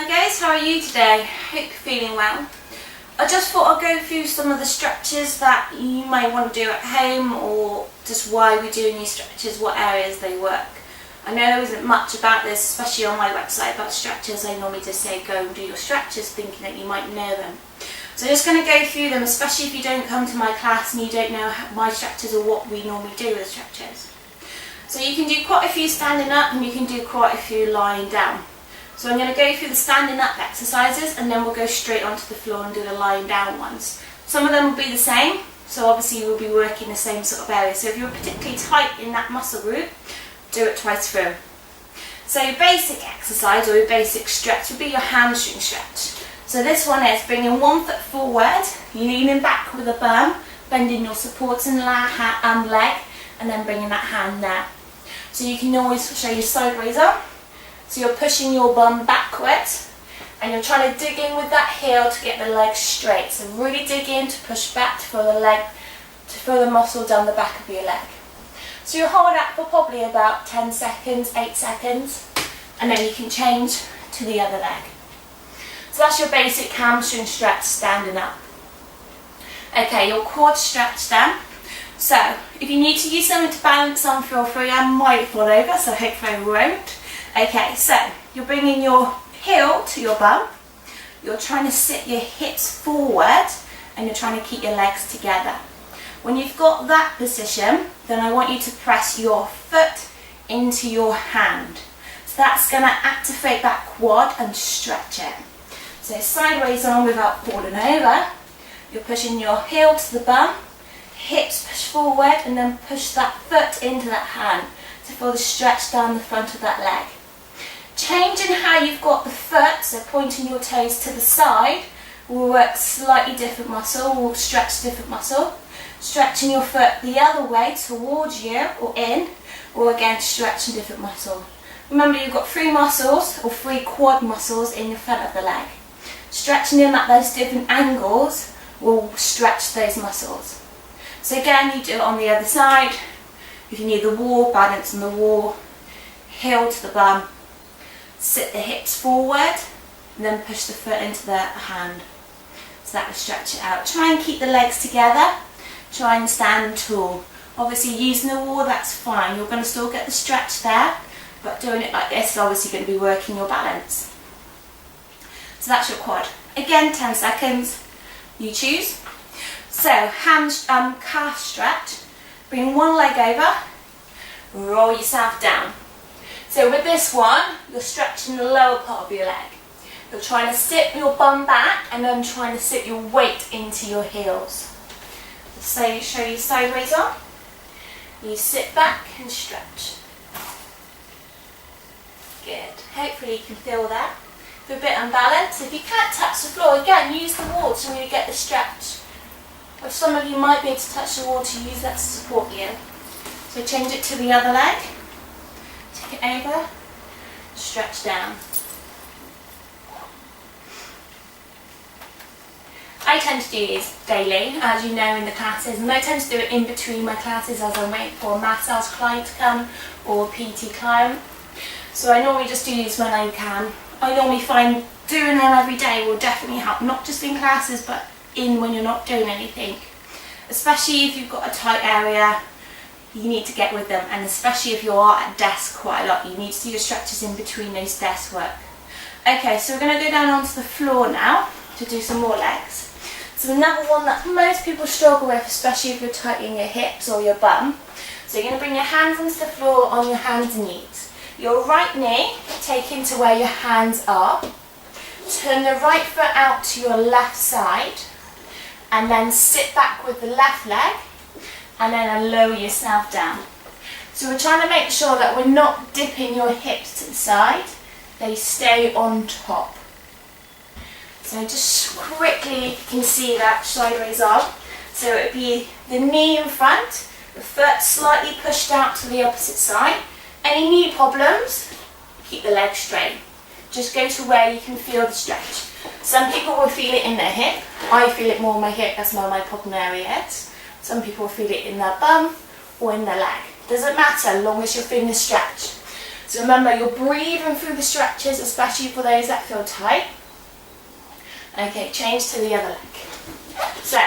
Hi guys, how are you today? Hope you're feeling well. I just thought I'd go through some of the stretches that you may want to do at home, or just why we're doing these stretches, what areas they work. I know there isn't much about this, especially on my website, about stretches. I normally just say go and do your stretches, thinking that you might know them. So I'm just going to go through them, especially if you don't come to my class and you don't know my stretches or what we normally do with stretches. So you can do quite a few standing up and you can do quite a few lying down. So I'm going to go through the standing up exercises and then we'll go straight onto the floor and do the lying down ones. Some of them will be the same, so obviously we'll be working the same sort of area. So if you're particularly tight in that muscle group, do it twice through. So your basic exercise or your basic stretch would be your hamstring stretch. So this one is bringing one foot forward, leaning back with a bum, bending your supports in the leg, and then bringing that hand down. So you can always show your sideways arm. So you're pushing your bum backwards and you're trying to dig in with that heel to get the leg straight. So really dig in to push back to feel the muscle down the back of your leg. So you'll hold that for probably about 10 seconds, 8 seconds, and then you can change to the other leg. So that's your basic hamstring stretch standing up. Okay, your quad stretch then. So if you need to use something to balance on, feel free. I might fall over, so hopefully I won't. Okay, so you're bringing your heel to your bum, you're trying to sit your hips forward and you're trying to keep your legs together. When you've got that position, then I want you to press your foot into your hand. So that's going to activate that quad and stretch it. So sideways on without falling over, you're pushing your heel to the bum, hips push forward and then push that foot into that hand to feel the stretch down the front of that leg. Changing how you've got the foot, so pointing your toes to the side, will work slightly different muscle, will stretch different muscle. Stretching your foot the other way towards you or in, will again stretch a different muscle. Remember, you've got 3 muscles or 3 quad muscles in the front of the leg. Stretching them at those different angles will stretch those muscles. So again, you do it on the other side. If you need the wall, balance on the wall, heel to the bum. Sit the hips forward and then push the foot into the hand. So that will stretch it out. Try and keep the legs together. Try and stand tall. Obviously using the wall, that's fine. You're going to still get the stretch there, but doing it like this is obviously going to be working your balance. So that's your quad. Again, 10 seconds. You choose. So calf stretch. Bring one leg over. Roll yourself down. So with this one, you're stretching the lower part of your leg. You're trying to sit your bum back and then trying to sit your weight into your heels. So you show you sideways on. You sit back and stretch. Good. Hopefully you can feel that. If you're a bit unbalanced, if you can't touch the floor, again, use the wall to really get the stretch. Or some of you might be able to touch the wall to use that to support you. So change it to the other leg. Take it over, stretch down. I tend to do these daily, as you know, in the classes, and I tend to do it in between my classes as I'm waiting for a massage client to come or a PT client. So I normally just do these when I can. I normally find doing them every day will definitely help, not just in classes but when you're not doing anything. Especially if you've got a tight area, you need to get with them, and especially if you are at desk quite a lot, you need to do your stretches in between those desk work. Okay, so we're going to go down onto the floor now to do some more legs. So another one that most people struggle with, especially if you're tightening your hips or your bum. So you're going to bring your hands onto the floor on your hands and knees. Your right knee taken to where your hands are. Turn the right foot out to your left side and then sit back with the left leg and then lower yourself down. So we're trying to make sure that we're not dipping your hips to the side, they stay on top. So just quickly, you can see that sideways arm. So it would be the knee in front, the foot slightly pushed out to the opposite side. Any knee problems, keep the leg straight. Just go to where you can feel the stretch. Some people will feel it in their hip. I feel it more in my hip, that's where my problem area is. Some people feel it in their bum or in their leg. Doesn't matter, as long as you're feeling the stretch. So remember, you're breathing through the stretches, especially for those that feel tight. Okay, change to the other leg. So,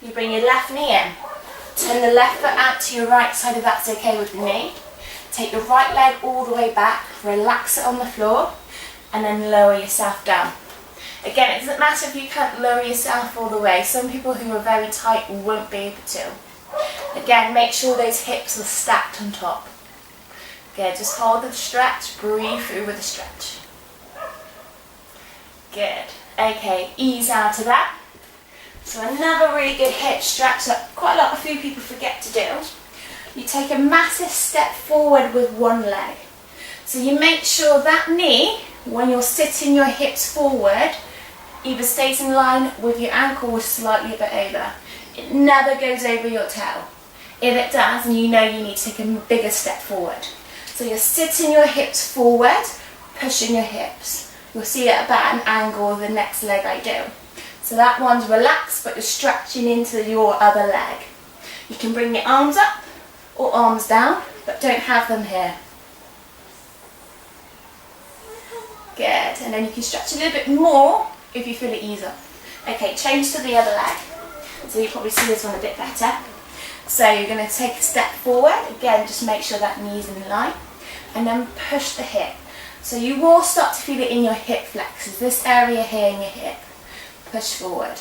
you bring your left knee in. Turn the left foot out to your right side if that's okay with the knee. Take your right leg all the way back, relax it on the floor, and then lower yourself down. Again, it doesn't matter if you can't lower yourself all the way. Some people who are very tight won't be able to. Again, make sure those hips are stacked on top. Good, just hold the stretch, breathe through with the stretch. Good. Okay, ease out of that. So another really good hip stretch that quite a few people forget to do. You take a massive step forward with one leg. So you make sure that knee, when you're sitting your hips forward, either stays in line with your ankle or slightly a bit over. It never goes over your toe. If it does, then you know you need to take a bigger step forward. So you're sitting your hips forward, pushing your hips. You'll see it about an angle of the next leg I do. So that one's relaxed, but you're stretching into your other leg. You can bring your arms up or arms down, but don't have them here. Good, and then you can stretch a little bit more if you feel it ease up. Okay, change to the other leg. So you probably see this one a bit better. So you're going to take a step forward. Again, just make sure that knee's in line. And then push the hip. So you will start to feel it in your hip flexors, this area here in your hip. Push forward.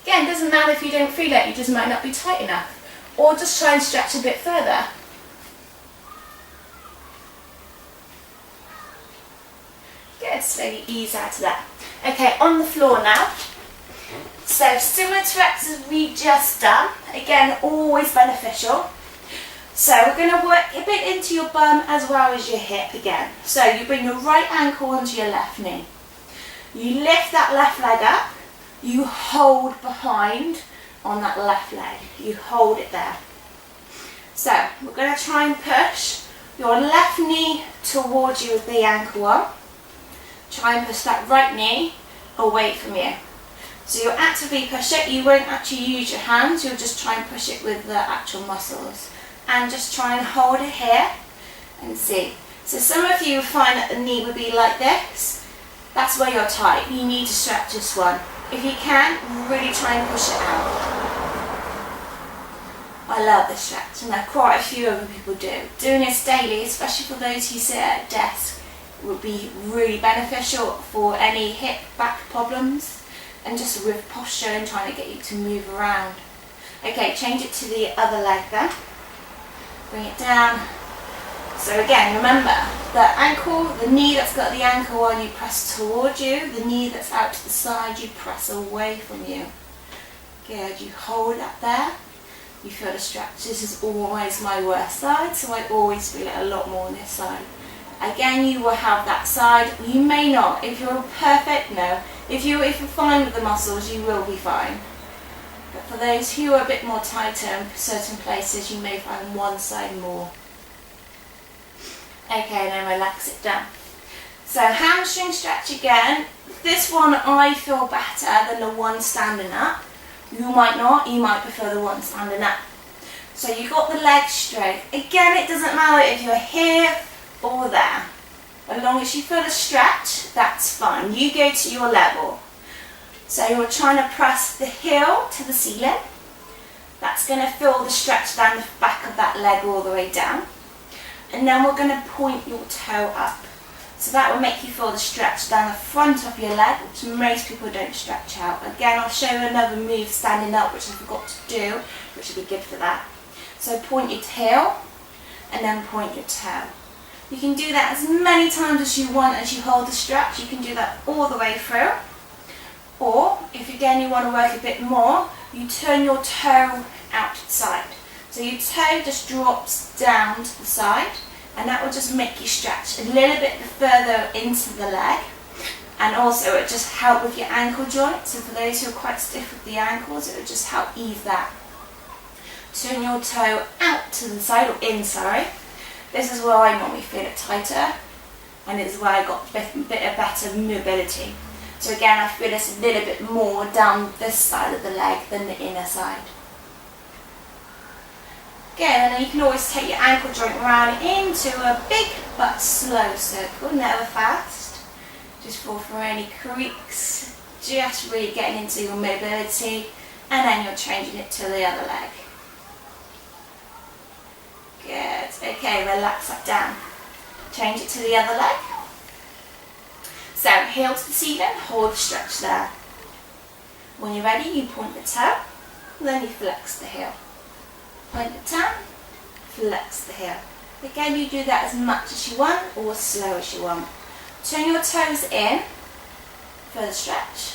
Again, it doesn't matter if you don't feel it, you just might not be tight enough. Or just try and stretch a bit further. Good, slowly ease out of that. Okay, on the floor now. So similar to exercises we just done, again, always beneficial. So we're going to work a bit into your bum as well as your hip again. So you bring your right ankle onto your left knee. You lift that left leg up, you hold behind on that left leg. You hold it there. So we're going to try and push your left knee towards you with the ankle on. Try and push that right knee away from you. So you'll actively push it, you won't actually use your hands, you'll just try and push it with the actual muscles. And just try and hold it here and see. So some of you find that the knee would be like this. That's where you're tight. You need to stretch this one. If you can, really try and push it out. I love this stretch, and quite a few other people do. Doing this daily, especially for those who sit at a desk, would be really beneficial for any hip, back problems, and just with posture and trying to get you to move around. Okay, change it to the other leg then. Bring it down. So again, remember, the ankle, the knee that's got the ankle on, you press towards you. The knee that's out to the side, you press away from you. Good, you hold that there. You feel the stretch. This is always my worst side, so I always feel it a lot more on this side. Again, you will have that side. You may not. If you're perfect, no. If you're fine with the muscles, you will be fine. But for those who are a bit more tighter in certain places, you may find one side more. Okay, then relax it down. So hamstring stretch again. This one I feel better than the one standing up. You might not, you might prefer the one standing up. So you've got the legs straight. Again, it doesn't matter if you're here or there. As long as you feel a stretch, that's fine. You go to your level. So you're trying to press the heel to the ceiling. That's going to feel the stretch down the back of that leg all the way down. And then we're going to point your toe up. So that will make you feel the stretch down the front of your leg, which most people don't stretch out. Again, I'll show you another move standing up, which I forgot to do, which will be good for that. So point your heel and then point your toe. You can do that as many times as you want as you hold the stretch. You can do that all the way through. Or, if again you want to work a bit more, you turn your toe out to the side. So your toe just drops down to the side, and that will just make you stretch a little bit further into the leg. And also it just help with your ankle joint. So for those who are quite stiff with the ankles, it will just help ease that. Turn your toe out to the side, or in, sorry. This is where I normally feel it tighter, and this is where I got a bit of better mobility. So again, I feel this a little bit more down this side of the leg than the inner side. Good, and then you can always take your ankle joint round into a big but slow circle, never fast. Just fall through any creaks, just really getting into your mobility, and then you're changing it to the other leg. Good, okay, relax that down. Change it to the other leg. So, heel to the ceiling, hold the stretch there. When you're ready, you point the toe, then you flex the heel. Point the toe, flex the heel. Again, you do that as much as you want or as slow as you want. Turn your toes in for the stretch.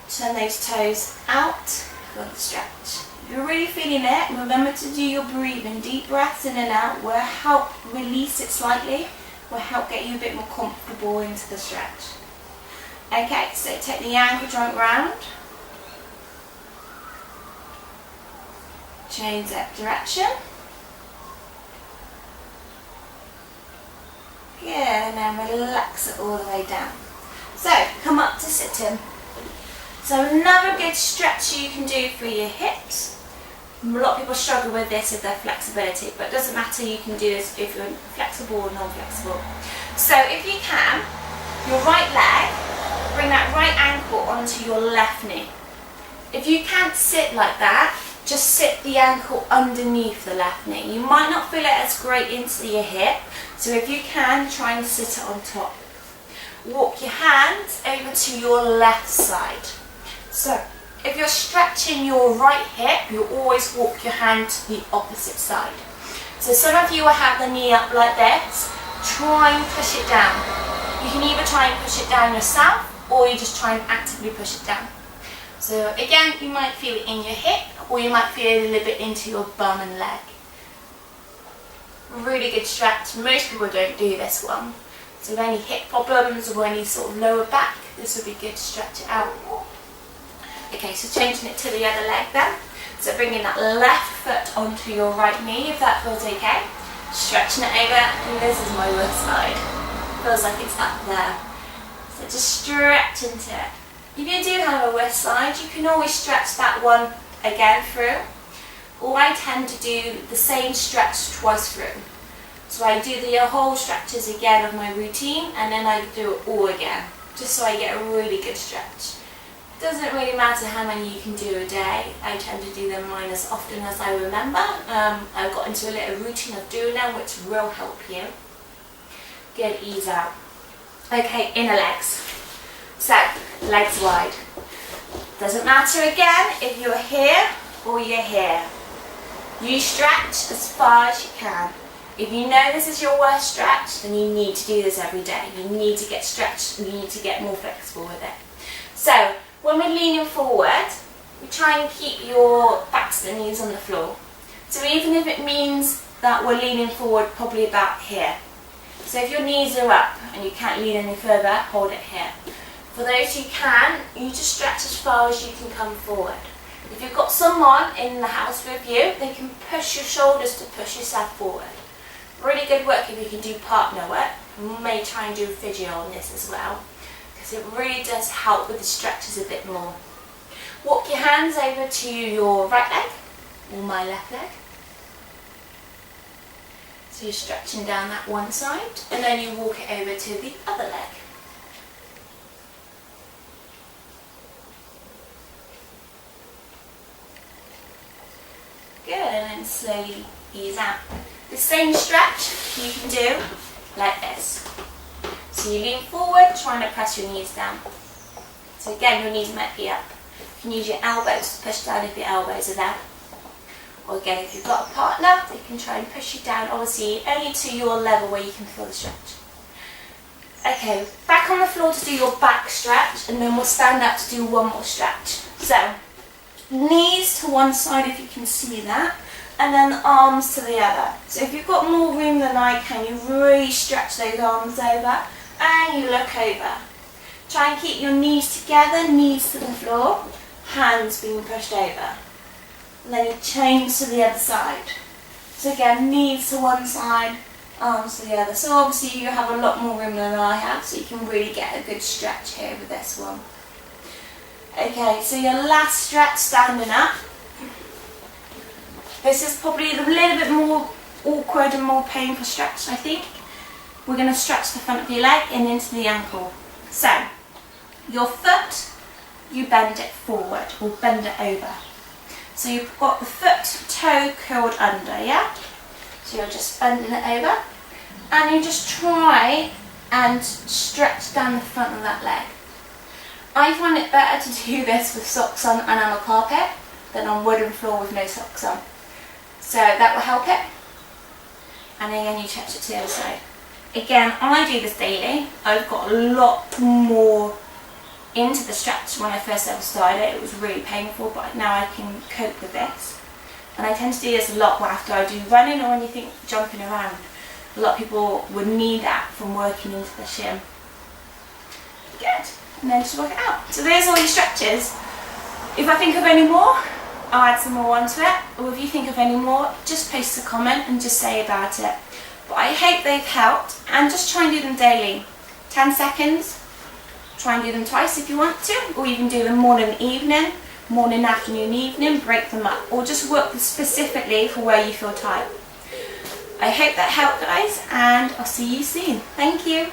Turn those toes out for the stretch. If you're really feeling it, remember to do your breathing. Deep breaths in and out will help release it slightly, will help get you a bit more comfortable into the stretch. Okay, so take the ankle joint round. Change that direction. Good, and then relax it all the way down. So, come up to sitting. So another good stretch you can do for your hips. A lot of people struggle with this with their flexibility, but it doesn't matter, you can do this if you're flexible or non-flexible. So if you can, your right leg, bring that right ankle onto your left knee. If you can't sit like that, just sit the ankle underneath the left knee. You might not feel it as great into your hip, so if you can, try and sit it on top. Walk your hands over to your left side. So, if you're stretching your right hip, you always walk your hand to the opposite side. So some of you will have the knee up like this. Try and push it down. You can either try and push it down yourself, or you just try and actively push it down. So again, you might feel it in your hip, or you might feel it a little bit into your bum and leg. Really good stretch. Most people don't do this one. So if any hip problems or any sort of lower back, this would be good to stretch it out. Okay, so changing it to the other leg then. So bringing that left foot onto your right knee, if that feels okay. Stretching it over, and this is my worst side. Feels like it's up there. So just stretch into it. If you do have a worst side, you can always stretch that one again through. Or I tend to do the same stretch twice through. So I do the whole stretches again of my routine, and then I do it all again, just so I get a really good stretch. Doesn't really matter how many you can do a day. I tend to do them mine as often as I remember. I've got into a little routine of doing them, which will help you. Good, ease out. Okay, inner legs. So, legs wide. Doesn't matter again if you're here or you're here. You stretch as far as you can. If you know this is your worst stretch, then you need to do this every day. You need to get stretched and you need to get more flexible with it. So, when we're leaning forward, we try and keep your backs and knees on the floor. So even if it means that we're leaning forward probably about here. So if your knees are up and you can't lean any further, hold it here. For those who can, you just stretch as far as you can come forward. If you've got someone in the house with you, they can push your shoulders to push yourself forward. Really good work if you can do partner work. You may try and do physio on this as well, because it really does help with the stretches a bit more. Walk your hands over to your right leg, or my left leg. So you're stretching down that one side, and then you walk it over to the other leg. Good, and then slowly ease out. The same stretch you can do like this. So you lean forward, trying to press your knees down. So again, your knees might be up. You can use your elbows to push down if your elbows are there. Or again, if you've got a partner, they can try and push you down, obviously only to your level where you can feel the stretch. Okay, back on the floor to do your back stretch, and then we'll stand up to do one more stretch. So, knees to one side if you can see that, and then arms to the other. So if you've got more room than I can, you really stretch those arms over, and you look over. Try and keep your knees together, knees to the floor, hands being pushed over. And then you change to the other side. So again, knees to one side, arms to the other. So obviously you have a lot more room than I have, so you can really get a good stretch here with this one. Okay, so your last stretch standing up. This is probably a little bit more awkward and more painful stretch, I think. We're going to stretch the front of your leg and into the ankle. So, your foot, you bend it forward or bend it over. So you've got the foot toe curled under, yeah? So you're just bending it over and you just try and stretch down the front of that leg. I find it better to do this with socks on and on a carpet than on wooden floor with no socks on. So that will help it. And again you stretch it to the other side. Again, I do this daily. I've got a lot more into the stretch when I first ever started. It was really painful, but now I can cope with this. And I tend to do this a lot after I do running or anything jumping around. A lot of people would need that from working into the shin. Good. And then just work it out. So there's all your stretches. If I think of any more, I'll add some more onto it. Or if you think of any more, just post a comment and just say about it. But I hope they've helped, and just try and do them daily. 10 seconds. Try and do them twice if you want to, or you can do them morning, afternoon, evening, break them up, or just work specifically for where you feel tight. I hope that helped, guys, and I'll see you soon. Thank you.